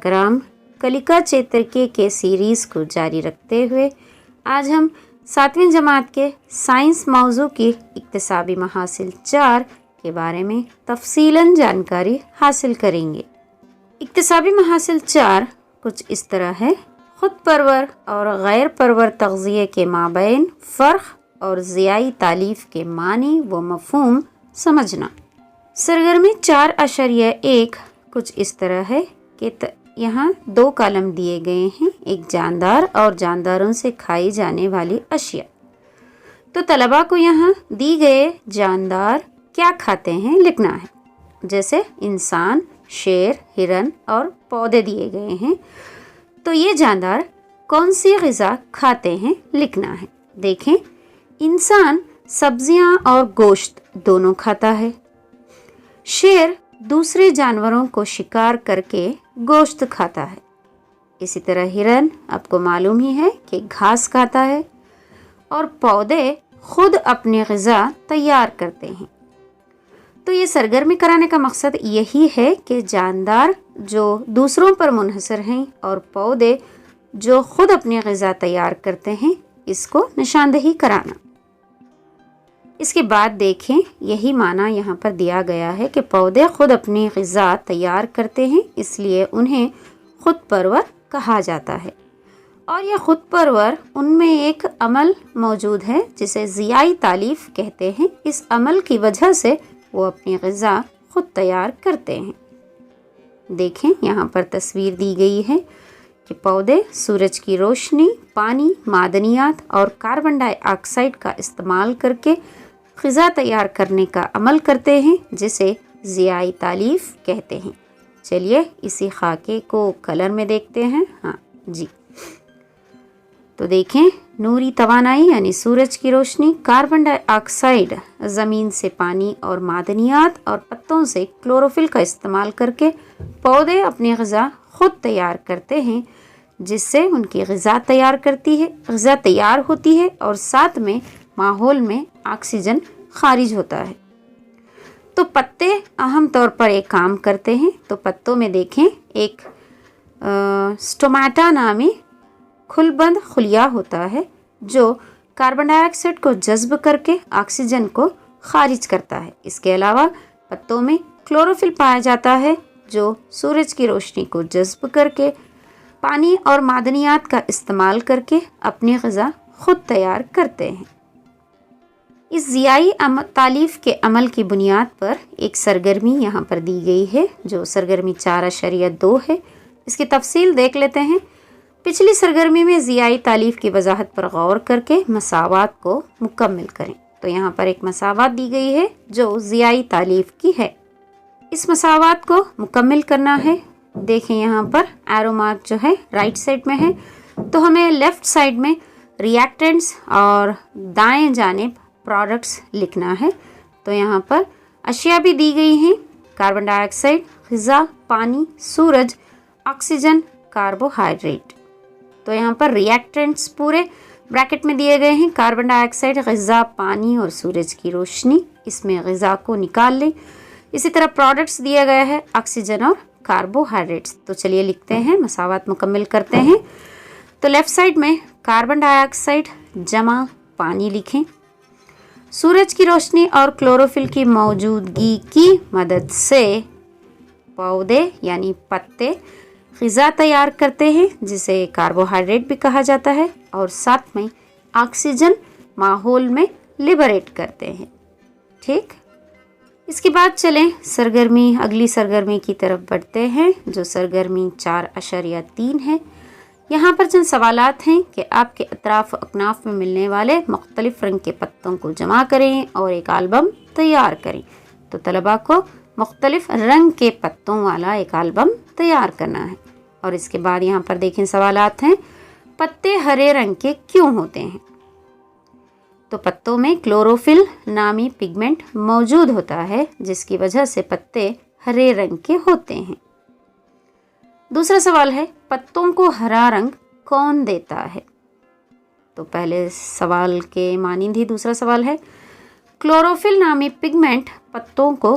کرام کلیکا چیترکے کے سیریز کو جاری رکھتے ہوئے آج ہم 7ویں جماعت کے سائنس موضوع کی اکتسابی محاصل 4 کے بارے میں تفصیلاً جانکاری حاصل کریں گے۔ اکتسابی محاصل 4 کچھ اس طرح ہے: خود پرور اور غیر پرور تغذیے کے مابین فرق اور ضیائی تالیف کے معنی و مفہوم سمجھنا۔ سرگرمی 4.1 کچھ اس طرح ہے کہ یہاں 2 کالم دیے گئے ہیں، ایک جاندار اور جانداروں سے کھائی جانے والی اشیاء۔ تو طلباء کو یہاں دی گئے جاندار کیا کھاتے ہیں لکھنا ہے، جیسے انسان، شیر، ہرن اور پودے دیے گئے ہیں۔ تو یہ جاندار کون سی غذا کھاتے ہیں لکھنا ہے۔ دیکھیں، انسان سبزیاں اور گوشت دونوں کھاتا ہے۔ شیر دوسرے جانوروں کو شکار کر کے گوشت کھاتا ہے۔ اسی طرح ہرن آپ کو معلوم ہی ہے کہ گھاس کھاتا ہے، اور پودے خود اپنی غذا تیار کرتے ہیں۔ تو یہ سرگرمی کرانے کا مقصد یہی ہے کہ جاندار جو دوسروں پر منحصر ہیں اور پودے جو خود اپنی غذا تیار کرتے ہیں، اس کو نشاندہی کرانا۔ اس کے بعد دیکھیں، یہی معنی یہاں پر دیا گیا ہے کہ پودے خود اپنی غذا تیار کرتے ہیں، اس لیے انہیں خود پرور کہا جاتا ہے۔ اور یہ خود پرور ان میں ایک عمل موجود ہے جسے ضیائی تالیف کہتے ہیں۔ اس عمل کی وجہ سے وہ اپنی غذا خود تیار کرتے ہیں۔ دیکھیں، یہاں پر تصویر دی گئی ہے کہ پودے سورج کی روشنی، پانی، معدنیات اور کاربن ڈائی آکسائیڈ کا استعمال کر کے غذا تیار کرنے کا عمل کرتے ہیں، جسے ضیائی تالیف کہتے ہیں۔ چلیے اسی خاکے کو کلر میں دیکھتے ہیں۔ ہاں جی، تو دیکھیں، نوری توانائی یعنی سورج کی روشنی، کاربن ڈائی آکسائیڈ، زمین سے پانی اور معدنیات اور پتوں سے کلوروفل کا استعمال کر کے پودے اپنی غذا خود تیار کرتے ہیں، جس سے ان کی غذا تیار ہوتی ہے اور ساتھ میں ماحول میں آکسیجن خارج ہوتا ہے۔ تو پتے اہم طور پر ایک کام کرتے ہیں۔ تو پتوں میں دیکھیں، ایک سٹومیٹا نامی کھل بند خلیہ ہوتا ہے جو کاربن ڈائی آکسائڈ کو جذب کر کے آکسیجن کو خارج کرتا ہے۔ اس کے علاوہ پتوں میں کلوروفل پایا جاتا ہے جو سورج کی روشنی کو جذب کر کے پانی اور معدنیات کا استعمال کر کے اپنی غذا خود تیار کرتے ہیں۔ اس ضیائی تالیف کے عمل کی بنیاد پر ایک سرگرمی یہاں پر دی گئی ہے جو سرگرمی 4.2 ہے۔ اس کی تفصیل دیکھ لیتے ہیں۔ پچھلی سرگرمی میں ضیائی تالیف کی وضاحت پر غور کر کے مساوات کو مکمل کریں۔ تو یہاں پر ایک مساوات دی گئی ہے جو ضیائی تالیف کی ہے۔ اس مساوات کو مکمل کرنا ہے۔ دیکھیں، یہاں پر ایرو مارک جو ہے رائٹ سائڈ میں ہے، تو ہمیں لیفٹ سائڈ میں ریاکٹنٹس اور دائیں جانب پروڈکٹس لکھنا ہے۔ تو یہاں پر اشیاء بھی دی گئی ہیں: کاربن ڈائی آکسائڈ، غذا، پانی، سورج، آکسیجن، کاربوہائیڈریٹ۔ تو یہاں پر ریاکٹنٹس پورے بریکٹ میں دیے گئے ہیں: کاربن ڈائی آکسائڈ، غذا، پانی اور سورج کی روشنی۔ اس میں غذا کو نکال لیں۔ اسی طرح پروڈکٹس دیا گیا ہے: آکسیجن اور کاربوہائیڈریٹس۔ تو چلیے لکھتے ہیں، مساوات مکمل کرتے ہیں۔ تو لیفٹ سائڈ میں کاربن ڈائی آکسائڈ جمع پانی لکھیں۔ سورج کی روشنی اور کلوروفل کی موجودگی کی مدد سے پودے یعنی پتے غذا تیار کرتے ہیں، جسے کاربوہائیڈریٹ بھی کہا جاتا ہے، اور ساتھ میں آکسیجن ماحول میں لبریٹ کرتے ہیں۔ ٹھیک، اس کے بعد چلیں اگلی سرگرمی کی طرف بڑھتے ہیں جو سرگرمی 4.3 ہے۔ یہاں پر چند سوالات ہیں کہ آپ کے اطراف و اکناف میں ملنے والے مختلف رنگ کے پتوں کو جمع کریں اور ایک البم تیار کریں۔ تو طلباء کو مختلف رنگ کے پتوں والا ایک البم تیار کرنا ہے۔ اور اس کے بعد یہاں پر دیکھیں، سوالات ہیں: پتے ہرے رنگ کے کیوں ہوتے ہیں؟ تو پتوں میں کلوروفل نامی پگمنٹ موجود ہوتا ہے جس کی وجہ سے پتے ہرے رنگ کے ہوتے ہیں۔ دوسرا سوال ہے: پتوں کو ہرا رنگ کون دیتا ہے؟ تو پہلے سوال کے مانند ہی دوسرا سوال ہے: کلوروفل نامی پگمنٹ پتوں کو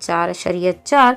4.4।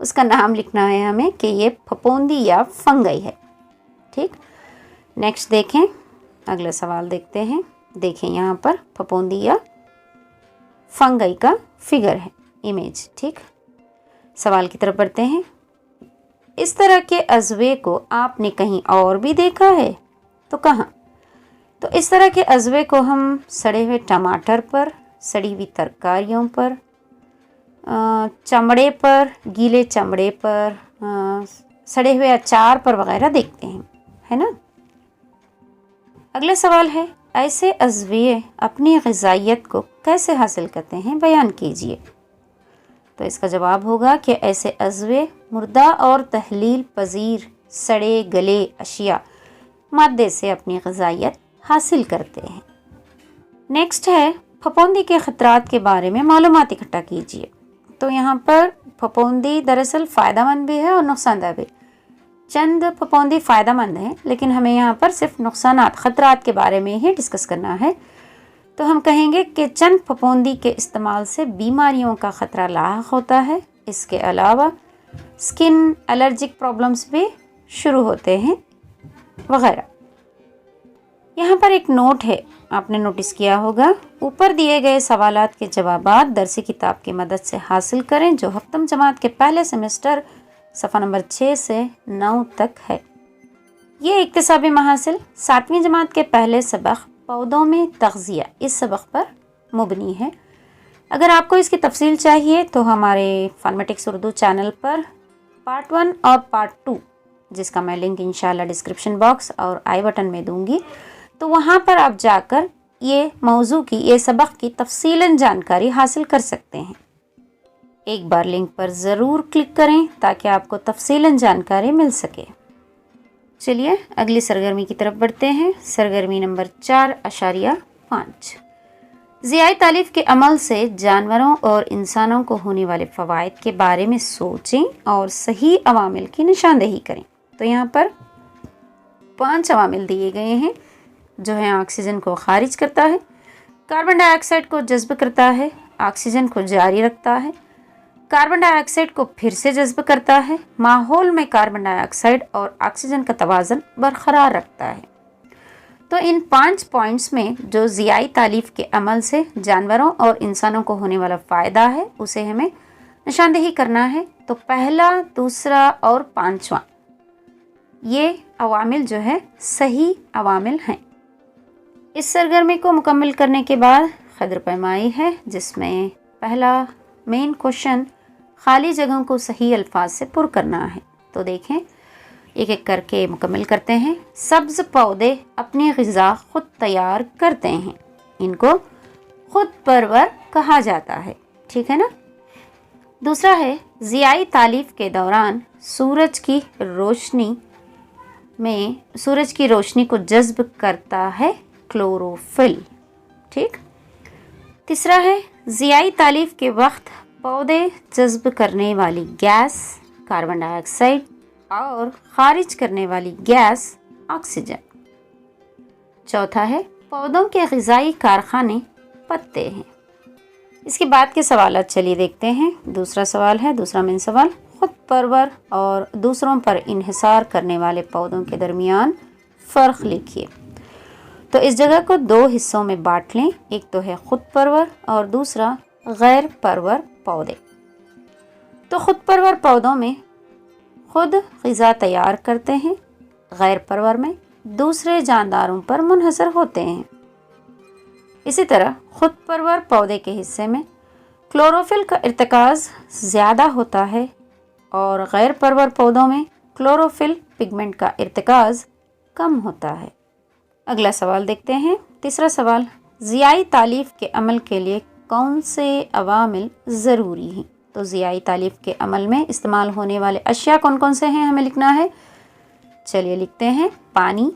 اس کا نام لکھنا ہے ہمیں کہ یہ پھپھوندی یا فنگئی ہے. ٹھیک. نیکسٹ دیکھیں اگلا سوال دیکھتے ہیں. دیکھیں یہاں پر پھپھوندی یا فنگئی کا فگر ہے امیج. ٹھیک. سوال کی طرف بڑھتے ہیں. اس طرح کے عضوے کو آپ نے کہیں اور بھی دیکھا ہے تو کہاں؟ تو اس طرح کے عضوے کو ہم سڑے ہوئے ٹماٹر پر، سڑی ہوئی ترکاریوں پر، چمڑے پر، گیلے چمڑے پر، سڑے ہوئے اچار پر وغیرہ دیکھتے ہیں، ہے نا. اگلا سوال ہے ایسے عضوے اپنی غذائیت کو کیسے حاصل کرتے ہیں، بیان کیجیے. تو اس کا جواب ہوگا کہ ایسے عضوے مردہ اور تحلیل پذیر سڑے گلے اشیاء مادے سے اپنی غذائیت حاصل کرتے ہیں. نیکسٹ ہے پھپھوندی کے خطرات کے بارے میں معلومات اکٹھا کیجیے. تو یہاں پر پھپھوندی دراصل فائدہ مند بھی ہے اور نقصان دہ بھی. چند پھپھوندی فائدہ مند ہیں لیکن ہمیں یہاں پر صرف نقصانات خطرات کے بارے میں ہی ڈسکس کرنا ہے. تو ہم کہیں گے کہ چند پھپھوندی کے استعمال سے بیماریوں کا خطرہ لاحق ہوتا ہے. اس کے علاوہ اسکن الرجک پرابلمس بھی شروع ہوتے ہیں وغیرہ. یہاں پر ایک نوٹ ہے، آپ نے نوٹس کیا ہوگا. اوپر دیے گئے سوالات کے جوابات درسی کتاب کی مدد سے حاصل کریں جو ہفتم جماعت کے پہلے سیمسٹر صفحہ نمبر 6 سے 9 تک ہے. یہ اکتسابی محاصل 7ویں جماعت کے پہلے سبق پودوں میں تغذیہ اس سبق پر مبنی ہے. اگر آپ کو اس کی تفصیل چاہیے تو ہمارے فارمیٹکس اردو چینل پر پارٹ 1 اور پارٹ 2 جس کا میں لنک انشاءاللہ ڈسکرپشن باکس اور آئی بٹن میں دوں گی، تو وہاں پر آپ جا کر یہ موضوع کی، یہ سبق کی تفصیلاً جانکاری حاصل کر سکتے ہیں. ایک بار لنک پر ضرور کلک کریں تاکہ آپ کو تفصیلاً جانکاری مل سکے. چلیے اگلی سرگرمی کی طرف بڑھتے ہیں. سرگرمی نمبر 4.5 ضیائی تالیف کے عمل سے جانوروں اور انسانوں کو ہونے والے فوائد کے بارے میں سوچیں اور صحیح عوامل کی نشاندہی کریں. تو یہاں پر 5 عوامل دیے گئے ہیں جو ہے آکسیجن کو خارج کرتا ہے، کاربن ڈائی آکسائڈ کو جذب کرتا ہے، آکسیجن کو جاری رکھتا ہے، کاربن ڈائی آکسائڈ کو پھر سے جذب کرتا ہے، ماحول میں کاربن ڈائی آکسائڈ اور آکسیجن کا توازن برقرار رکھتا ہے. تو ان 5 پوائنٹس میں جو ضیائی تالیف کے عمل سے جانوروں اور انسانوں کو ہونے والا فائدہ ہے اسے ہمیں نشاندہی کرنا ہے. تو پہلا، دوسرا اور 5واں یہ عوامل جو ہے صحیح عوامل ہیں. اس سرگرمی کو مکمل کرنے کے بعد قدر پیمائی ہے جس میں پہلا مین کوشچن خالی جگہوں کو صحیح الفاظ سے پر کرنا ہے. تو دیکھیں ایک ایک کر کے مکمل کرتے ہیں. سبز پودے اپنی غذا خود تیار کرتے ہیں، ان کو خود پرور کہا جاتا ہے. ٹھیک ہے نا. دوسرا ہے ضیائی تالیف کے دوران سورج کی روشنی کو جذب کرتا ہے کلوروفل. ٹھیک. تیسرا ہے ضیائی تالیف کے وقت پودے جذب کرنے والی گیس کاربن ڈائی آکسائڈ اور خارج کرنے والی گیس آکسیجن. چوتھا ہے پودوں کے غذائی کارخانے پتے ہیں. اس کے بعد کے سوالات چلیے دیکھتے ہیں. دوسرا سوال ہے، دوسرا مین سوال، خود پرور اور دوسروں پر انحصار کرنے والے پودوں کے درمیان فرق لکھیے. تو اس جگہ کو 2 حصوں میں بانٹ لیں. ایک تو ہے خود پرور اور دوسرا غیر پرور پودے. تو خود پرور پودوں میں خود غذا تیار کرتے ہیں، غیر پرور میں دوسرے جانداروں پر منحصر ہوتے ہیں. اسی طرح خود پرور پودے کے حصے میں کلوروفل کا ارتکاز زیادہ ہوتا ہے اور غیر پرور پودوں میں کلوروفل پگمنٹ کا ارتکاز کم ہوتا ہے. اگلا سوال دیکھتے ہیں. تیسرا سوال، ضیائی تالیف کے عمل کے لیے کون سے عوامل ضروری ہیں؟ تو ضیائی تالیف کے عمل میں استعمال ہونے والے اشیاء کون کون سے ہیں ہمیں لکھنا ہے. چلیے لکھتے ہیں. پانی،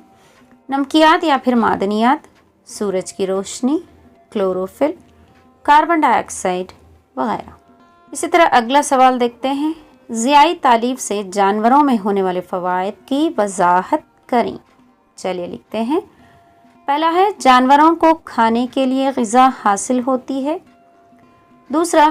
نمکیات یا پھر معدنیات، سورج کی روشنی، کلوروفل، کاربن ڈائی آکسائڈ وغیرہ. اسی طرح اگلا سوال دیکھتے ہیں. ضیائی تالیف سے جانوروں میں ہونے والے فوائد کی وضاحت کریں. چلیے لکھتے ہیں. پہلا ہے جانوروں کو کھانے کے لیے غذا حاصل ہوتی ہے. دوسرا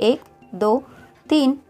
1, 2, 3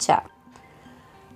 4।